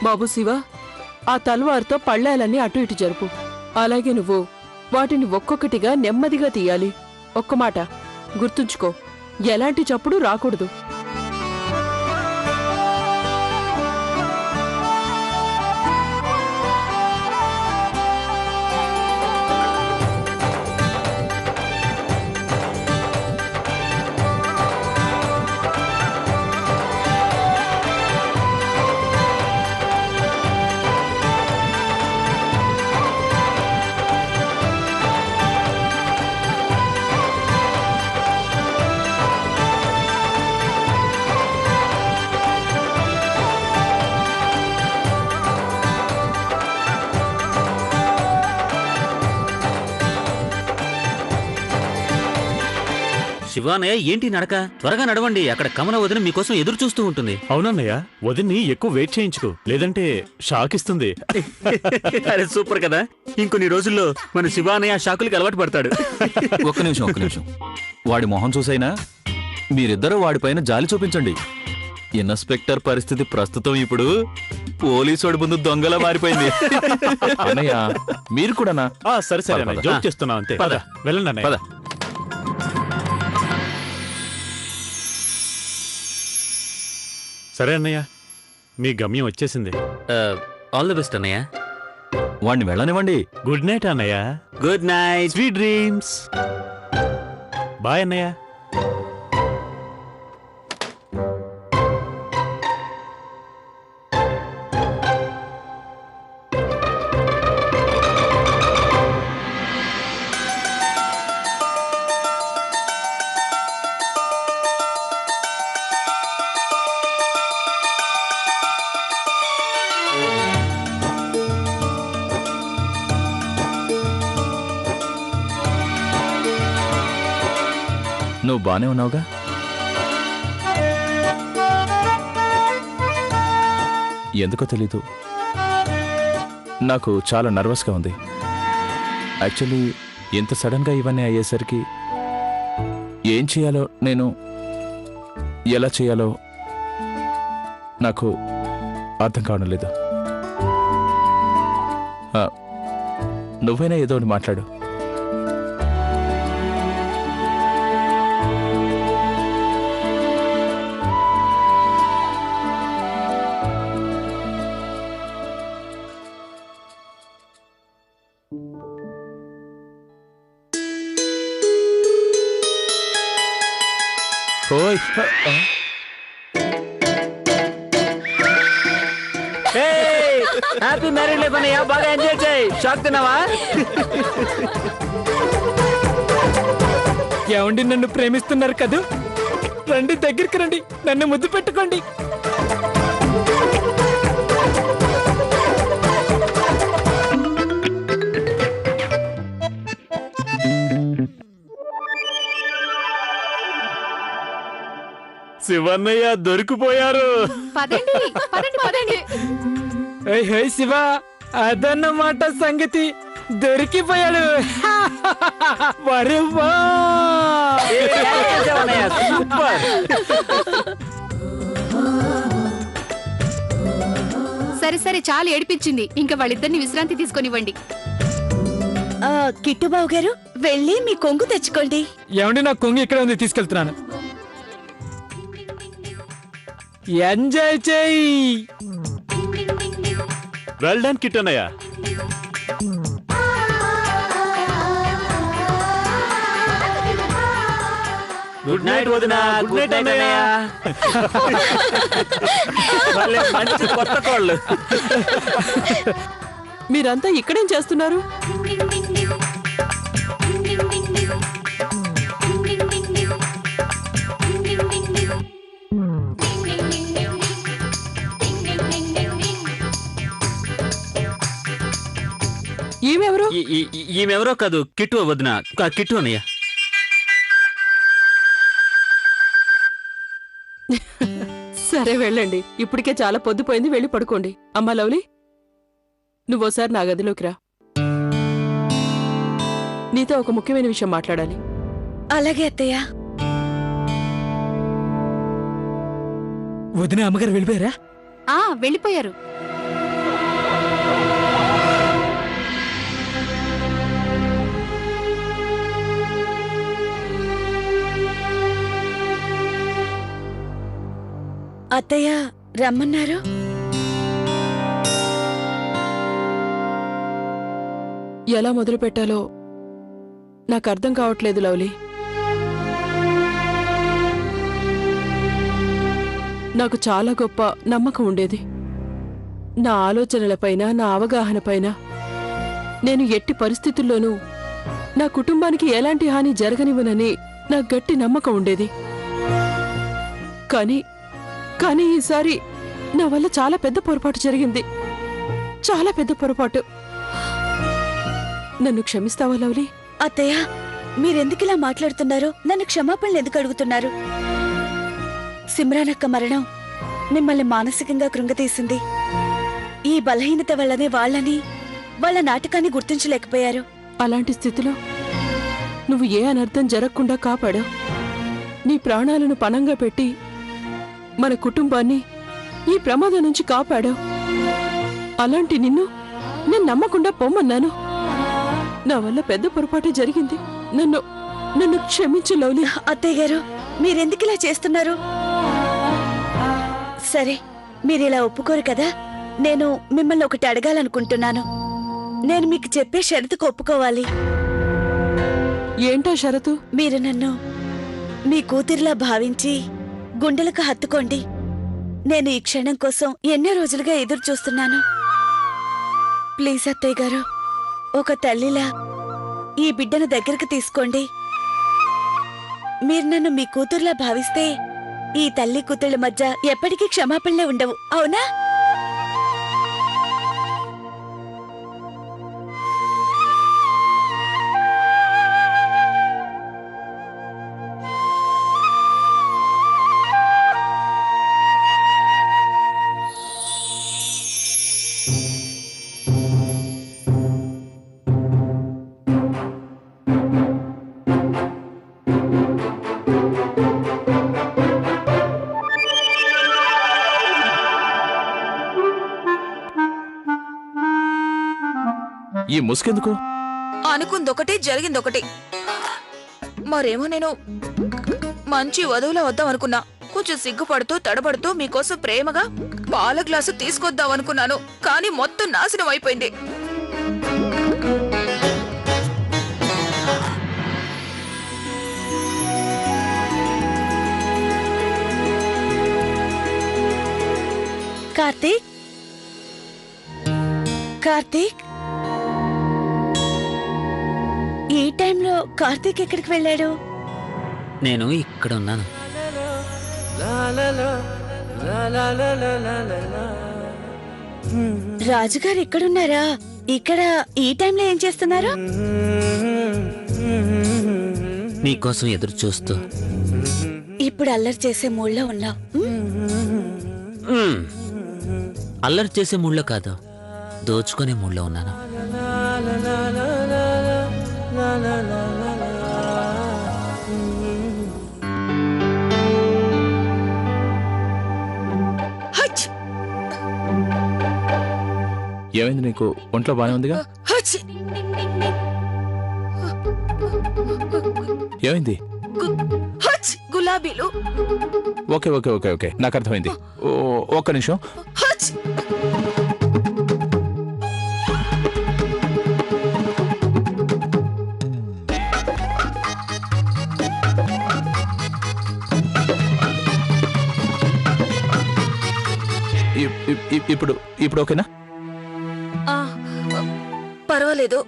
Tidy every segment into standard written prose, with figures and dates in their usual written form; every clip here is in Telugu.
బాబు శివ, ఆ తల్వార్తో పళ్ళాలన్నీ అటు ఇటు జరుపు. అలాగే నువ్వు వాటిని ఒక్కొక్కటిగా నెమ్మదిగా తీయాలి. ఒక్క మాట గుర్తుంచుకో, ఎలాంటి చప్పుడు రాకూడదు. శివానయ్య, ఏంటి నడక? త్వరగా నడవండి, అక్కడ కమల వదిన మీకోసం ఎదురు చూస్తూ ఉంటుంది. అవునన్నయ్య, వదిన్ని ఎక్కువ వెయిట్ చేయించుకో, లేదంటే షాక్ ఇస్తుంది. అరే సూపర్ కదా! ఇంకొన్ని రోజుల్లో మన శివానయ్య షాకులకి అలవాటు పడతాడు. ఒక్క నిమిషం. వాడి మొహం చూసైనా మీరిద్దరూ వాడిపైన జాలి చూపించండి. ఇన్స్పెక్టర్ పరిస్థితి ప్రస్తుతం ఇప్పుడు పోలీసోడి ముందు దొంగలా మారిపోయింది. అన్నయ్య, మీరు కూడానా? సరే అన్నయ్య, జోక్ చేస్తున్నా అంతే. వెళ్ళండి అన్నయ్య. పద. సరే అన్నయ్య, మీ గమ్యం వచ్చేసింది. ఆల్ ది బెస్ట్ అన్నయ్య. వాడిని వెళ్ళనివ్వండి. గుడ్ నైట్ అన్నయ్య. Good night. Sweet dreams. Bye అన్నయ్య. నువ్వు బానే ఉన్నావుగా? ఎందుకో తెలీదు, నాకు చాలా నర్వస్గా ఉంది. యాక్చువల్లీ ఇంత సడన్గా ఇవన్నీ అయ్యేసరికి ఏం చేయాలో, నేను ఎలా చేయాలో నాకు అర్థం కావడం లేదు. నువ్వైనా ఏదో ఒకటి మాట్లాడు. ఓయ్, హ్యాపీ మ్యారేజ్ లైఫ్ అన్నయ్య, బాగా ఎంజాయ్ చేయి. షాక్ తిన్నావా? ఏమండి, నన్ను ప్రేమిస్తున్నారు కదూ? రండి, దగ్గరికి రండి, నన్ను ముద్దు పెట్టుకోండి. శివన్నయ్య దొరికిపోయారు. హై శివ, అదన్నమాట సంగతి. దొరికిపోయాడు. సూపర్. సరే చాలు ఏడిపించింది. ఇంకా వాళ్ళిద్దరిని విశ్రాంతి తీసుకొనివ్వండి. కిట్టుబాబు గారు, వెళ్ళి మీ కొంగు తెచ్చుకోండి. ఏమండి, నా కొంగు ఇక్కడ ఉంది, తీసుకెళ్తున్నాను. ఎంజాయ్ చేయి. వెల్ డన్ కిట్ అన్నయ్య. గుడ్ నైట్ వదిన. గుడ్ నైట్ అన్నయ్య. మంచి కొత్త కోళ్ళు. మీరంతా ఇక్కడేం చేస్తున్నారు? ఈమెవరో కాదు, కిట్టు వదిన. కిట్టు అన్నయ్య. సరే వెళ్ళండి, ఇప్పటికే చాలా పొద్దుపోయింది, వెళ్ళి పడుకోండి. అమ్మా లవ్లీ, నువ్వోసారి నా గదిలోకి రా. నీతో ఒక ముఖ్యమైన విషయం మాట్లాడాలి. అలాగే అత్తయ్య. వదిన, అమ్మగారు వెళ్ళిపోయారా? వెళ్ళిపోయారు. అత్తయ్య రమ్మన్నారు. ఎలా మొదలు పెట్టాలో నాకు అర్థం కావట్లేదు లవ్లీ. నాకు చాలా గొప్ప నమ్మకం ఉండేది. నా ఆలోచనలపైన, నా అవగాహనపైన నేను ఎట్టి పరిస్థితుల్లోనూ నా కుటుంబానికి ఎలాంటి హాని జరగనివ్వనని నాకు గట్టి నమ్మకం ఉండేది. కానీ ఈసారి నా వల్ల చాలా పెద్ద పొరపాటు జరిగింది. చాలా పెద్ద పొరపాటు. నన్ను క్షమిస్తావా లవ్లీ? అత్తయ్య మీరెందుకిలా మాట్లాడుతున్నారు? నన్ను క్షమాపణలు ఎందుకు అడుగుతున్నారు? సిమ్రానక్క మరణం మిమ్మల్ని మానసికంగా కృంగతీసింది. ఈ బలహీనత వల్లనే వాళ్ళ నాటకాన్ని గుర్తించలేకపోయారు. అలాంటి స్థితిలో నువ్వు ఏ అనర్థం జరగకుండా కాపాడావు. నీ ప్రాణాలను పణంగా పెట్టి మన కుటుంబాన్ని ఈ ప్రమాదం నుంచి కాపాడావు. అలాంటి నిన్ను నేను నమ్మకుండా పొమ్మన్నాను. నా వల్ల పెద్ద పొరపాటే జరిగింది. నన్ను క్షమించు లవ్లీ. అత్తయ్య గారు మీరెందుకిలా చేస్తున్నారు? సరే మీరిలా ఒప్పుకోరు కదా. నేను మిమ్మల్ని ఒకటి అడగాలనుకుంటున్నాను. నేను మీకు చెప్పే షరతుకు ఒప్పుకోవాలి. ఏంటో షరతు? మీరు నన్ను మీ కూతురిలా భావించి గుండెలకు హత్తుకోండి. నేను ఈ క్షణం కోసం ఎన్నో రోజులుగా ఎదురు చూస్తున్నాను. ప్లీజ్ అత్తయ్య గారు, ఒక తల్లిలా ఈ బిడ్డను దగ్గరకు తీసుకోండి. మీరు నన్ను మీ కూతురులా భావిస్తే ఈ తల్లి కూతుళ్ళ మధ్య ఎప్పటికీ క్షమాపణలే ఉండవు. అవునా? ఈ ముసుకెందుకు? అనుకుందొకటి జరిగిందొకటి. మరేమో నేను మంచి వధువులా వద్దాం అనుకున్నా. కొంచెం సిగ్గుపడుతూ తడబడుతూ మీకోసం ప్రేమగా పాల గ్లాసు తీసుకొద్దాం అనుకున్నాను. కానీ మొత్తం నాశనం అయిపోయింది. కార్తీక్, కార్తీక్, ఈ టైంలో కార్తీక్ ఎక్కడికి వెళ్ళాడు? నేను ఇక్కడ ఉన్నాను. రాజుగారు ఎక్కడున్నారా? ఇక్కడ ఈ టైంలో ఏం చేస్తున్నారు? నీకోసం ఎదురు చూస్తూ. ఇప్పుడు అల్లరి చేసే మూడ్లో ఉన్నావు. అల్లరి చేసే మూడ్లో కాదు, దోచుకునే మూడ్లో ఉన్నాను. ఏమైంది నీకు? ఒంట్లో బానే ఉందిగా? ఏమైంది? గులాబీలు. ఓకే ఓకే ఓకే ఓకే నాకు అర్థమైంది. ఒక్క నిమిషం. ఇప్పుడు ఇప్పుడు ఓకేనా? పర్వాలేదు.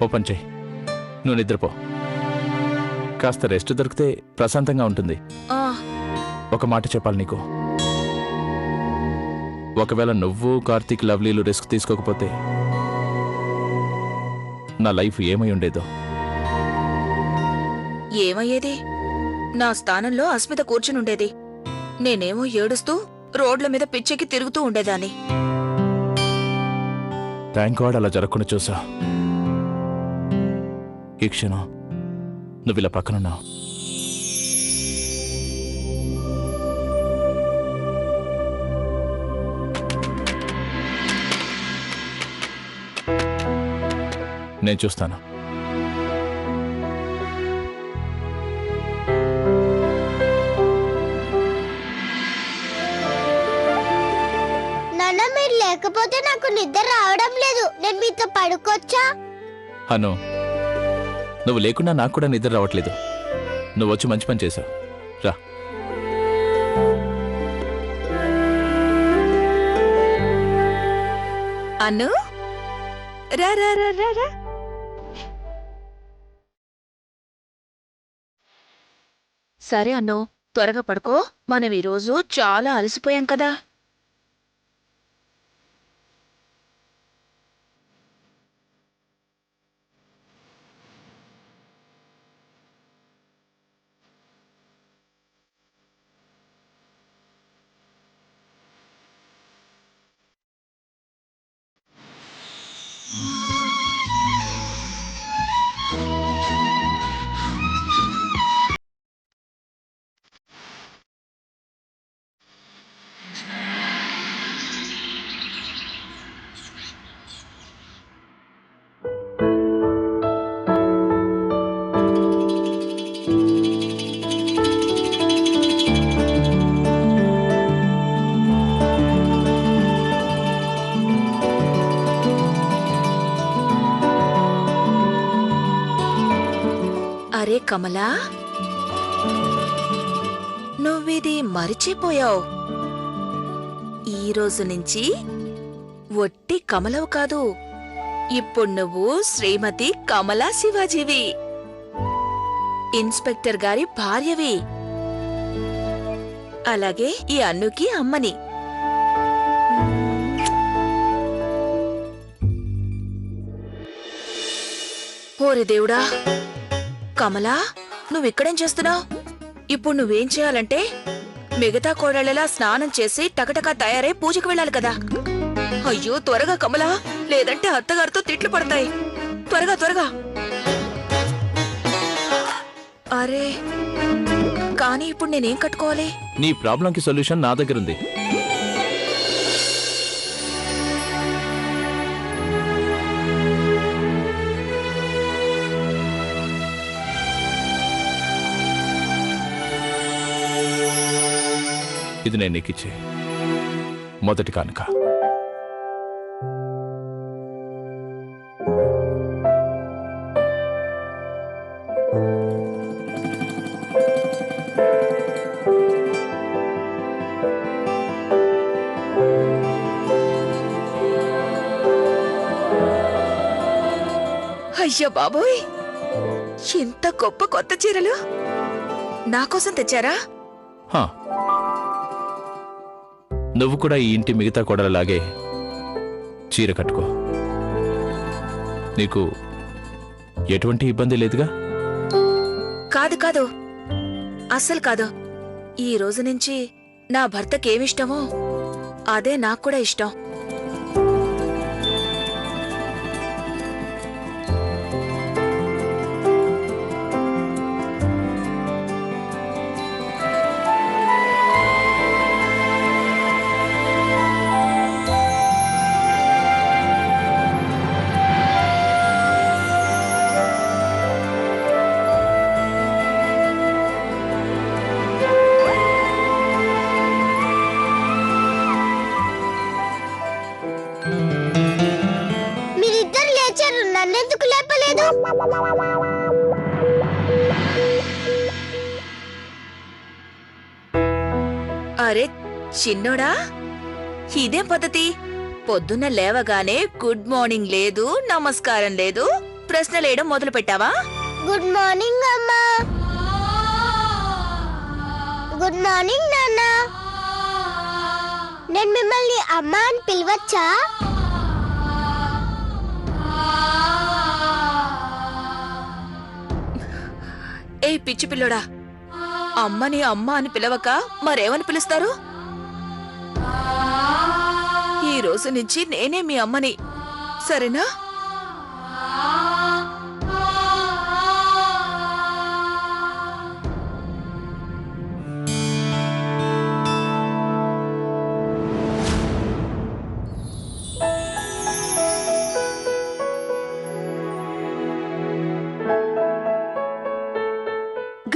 ఓపెన్ చేయి. నువ్వు నిద్రపో. కాస్త రెస్ట్ దొరికితే ప్రశాంతంగా ఉంటుంది. ఒక మాట చెప్పాలి నీకు. ఒకవేళ నువ్వు కార్తీక్ లవ్లీలు రిస్క్ తీసుకోకపోతే నా లైఫ్ ఏమై ఉండేదో. ఏమయ్యేది? నా స్థానంలో అస్మిత కూర్చునుండేది. నేనేమో ఏడుస్తూ రోడ్ల మీద పిచ్చెక్కి తిరుగుతూ ఉండేదాన్ని. థ్యాంక్ గాడ్ అలా జరగకుండా చూసా. ఈ క్షణం నువ్వు ఇలా పక్కనున్నావు. నేను చూస్తాను. లేకపోతే నాకు నిద్ర రావడం లేదు. నేను మీతో పడుకోవచ్చా? అను, నువ్వు లేకుండా నాకు కూడా నిద్ర రావట్లేదు. నువ్వు వచ్చి మంచి పని చేశావు. రా. అన్ను రా రా రా రా రా. సరే అన్ను, త్వరగా పడుకో. మనం ఈరోజు చాలా అలసిపోయాం కదా. అరే కమలా, నువ్విది మరిచిపోయావు. ఈ రోజు నుంచి ఒట్టి కమలవు కాదు, ఇప్పుడు నువ్వు శ్రీమతి కమలా శివాజీవి, ఇన్స్పెక్టర్ గారి భార్యవి, అలాగే ఈ అన్నుకి అమ్మని. ఓరి దేవుడా, కమలా నువ్విక్కడేం చేస్తున్నావు? ఇప్పుడు నువ్వేం చేయాలంటే మిగతా కోడళ్ళలా స్నానం చేసి టకటకా తయారై పూజకు వెళ్ళాలి కదా. అయ్యో త్వరగా కమలా, లేదంటే అత్తగారితో తిట్లు పడతాయి. త్వరగా త్వరగా. అరే కానీ ఇప్పుడు నేనేం కట్టుకోవాలి? నీ ప్రాబ్లంకి సొల్యూషన్ నా దగ్గరుంది. ఇది నేను నీకిచ్చే మొదటి కానుక. అయ్యో బాబోయ్, ఇంత గొప్ప కొత్త చీరలు నా కోసం తెచ్చారా? హా, నువ్వు కూడా ఈ ఇంటి మిగతా కోడలలాగే చీర కట్టుకో. నీకు ఎటువంటి ఇబ్బంది లేదుగా? కాదు కాదు, అస్సలు కాదు. ఈ రోజు నుంచి నా భర్తకేమిష్టమో అదే నాకు కూడా ఇష్టం. మీరిద్దరు లేచారు, నన్నెందుకు లేపలేదు? అరే చిన్నోడా, ఇదేం పద్ధతి? పొద్దున్న లేవగానే గుడ్ మార్నింగ్ లేదు, నమస్కారం లేదు, ప్రశ్నలేయడం మొదలు పెట్టావా? గుడ్ మార్నింగ్ అమ్మా. గుడ్ మార్నింగ్ నాన్న. నేను మిమ్మల్ని అమ్మా అని పిలవచ్చా? ఏ పిచ్చి పిల్లోడా, అమ్మని అమ్మ అని పిలవక మరేమని పిలుస్తారు? ఈ రోజు నుంచి నేనే మీ అమ్మని, సరేనా?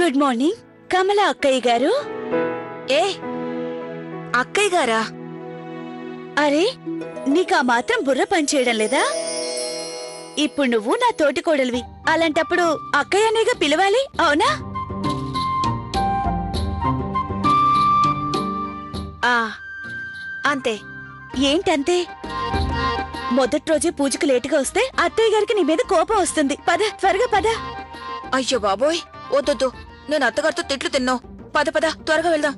గుడ్ మార్నింగ్ కమలా అక్కయ్య గారు. ఏ అక్కయ్య గారా? అరే నీకు ఆ మాత్రం బుర్ర పనిచేయడం లేదా? ఇప్పుడు నువ్వు నా తోటి కోడలివి, అలాంటప్పుడు అక్కయ్యనేగా పిలవాలి, అవునా? అంతే. ఏంటంతే? మొదటి రోజే పూజకు లేటుగా వస్తే అత్తయ్య గారికి నీ మీద కోపం వస్తుంది. పద, త్వరగా పద. అయ్యో బాబోయ్, వద్దొద్దు, నేను అత్తగారితో తిట్లు తిన్నావు. పద పద, త్వరగా వెళ్దాం.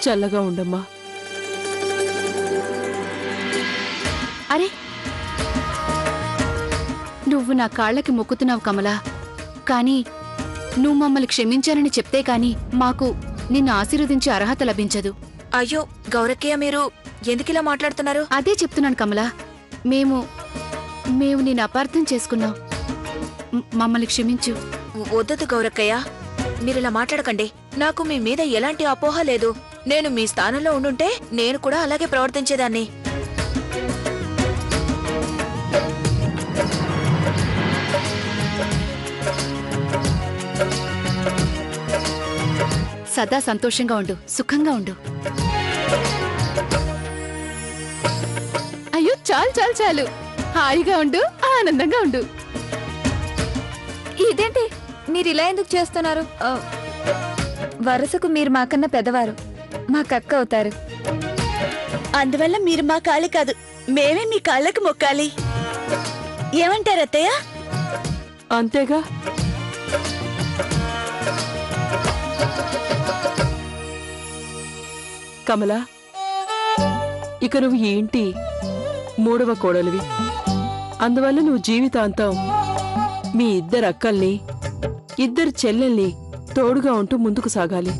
చల్లగా ఉండమ్మా. అరే నువ్వు నా కాళ్ళకి మొక్కుతున్నావు కమలా, కానీ నువ్వు మమ్మల్ని క్షమించానని చెప్తే కాని మాకు నిన్ను ఆశీర్వదించే అర్హత లభించదు. అయ్యో గౌరక్కయ్య, మీరు ఎందుకిలా మాట్లాడుతున్నారు? అదే చెప్తున్నాను కమలా, మేము నిన్ను అపార్థం చేసుకున్నాం. మమ్మల్ని క్షమించు. వద్దొద్దు గౌరక్కయ్య, మీరిలా మాట్లాడకండి. నాకు మీ మీద ఎలాంటి అపోహ లేదు. నేను మీ స్థానంలో ఉండుంటే నేను కూడా అలాగే ప్రవర్తించేదాన్ని. సదా సంతోషంగా ఉండు, సుఖంగా ఉండు. అయ్యో చాలు చాలు చాలు, హాయిగా ఉండు, ఆనందంగా ఉండు. ఇదేంటి మీరు ఇలా ఎందుకు చేస్తున్నారు? వరుసకు మీరు మాకన్నా పెద్దవారు, మాకక్క అవుతారు. అందువల్ల మీరు మా కాళ్ళు కాదు, మేమే మీ కాళ్ళకు మొక్కాలి. ఏమంటారు అత్తయ్య? అంతేగా. కమలా, ఇక నువ్వు ఈ ఇంటి 3వ కోడలివి. అందువల్ల నువ్వు జీవితాంతం మీ ఇద్దరు అక్కల్ని, ఇద్దరు చెల్లెల్ని తోడుగా ఉంటూ ముందుకు సాగాలి.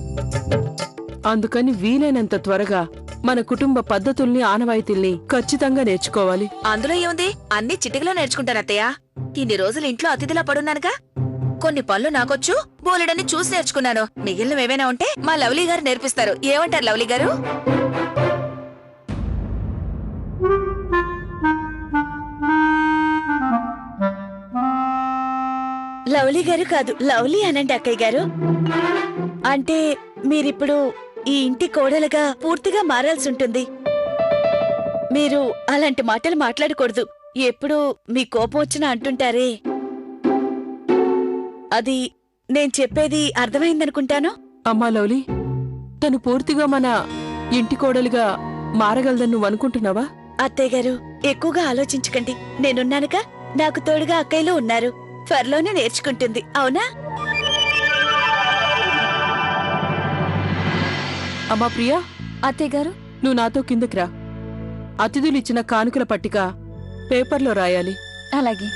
అందుకని వీలైనంత త్వరగా మన కుటుంబ పద్ధతుల్ని, ఆనవాయితీల్ని ఖచ్చితంగా నేర్చుకోవాలి. అందులో ఏముంది, అన్ని చిటికలో నేర్చుకుంటాను అత్తయ్య. ఇన్ని రోజులు ఇంట్లో అతిథిలా పడున్నానుగా. కొన్ని పనులు నాకొచ్చు, బోలెడని చూసి నేర్చుకున్నాను. మిగిలినవేమైనా ఉంటే మా లవ్లీ గారు నేర్పిస్తారు. ఏమంటారు లవ్లీ గారు? లవ్లీ గారు కాదు, లవ్లీ అనండి అక్కయ్య గారు. అంటే మీరిప్పుడు ఈ ఇంటి కోడలుగా పూర్తిగా మారాల్సి ఉంటుంది. మీరు అలాంటి మాటలు మాట్లాడకూడదు. ఎప్పుడు మీ కోపం వచ్చినా అంటుంటారే, అది నేను చెప్పేది అర్థమైందనుకుంటాను. అమ్మా లవ్లీ, తను పూర్తిగా మన ఇంటి కోడలిగా మారగలదని నువ్వు అనుకుంటున్నావా? అత్తయ్య గారు, ఎక్కువగా ఆలోచించకండి. నేనున్నానుగా, నాకు తోడుగా అక్కయ్యలు ఉన్నారు. త్వరలోనే నేర్చుకుంటుంది, అవునా? అమ్మా ప్రియా, అత్తయ్య గారు, నువ్వు నాతో కిందకి రా. అతిథులిచ్చిన కానుకల పట్టిక పేపర్లో రాయాలి. అలాగే.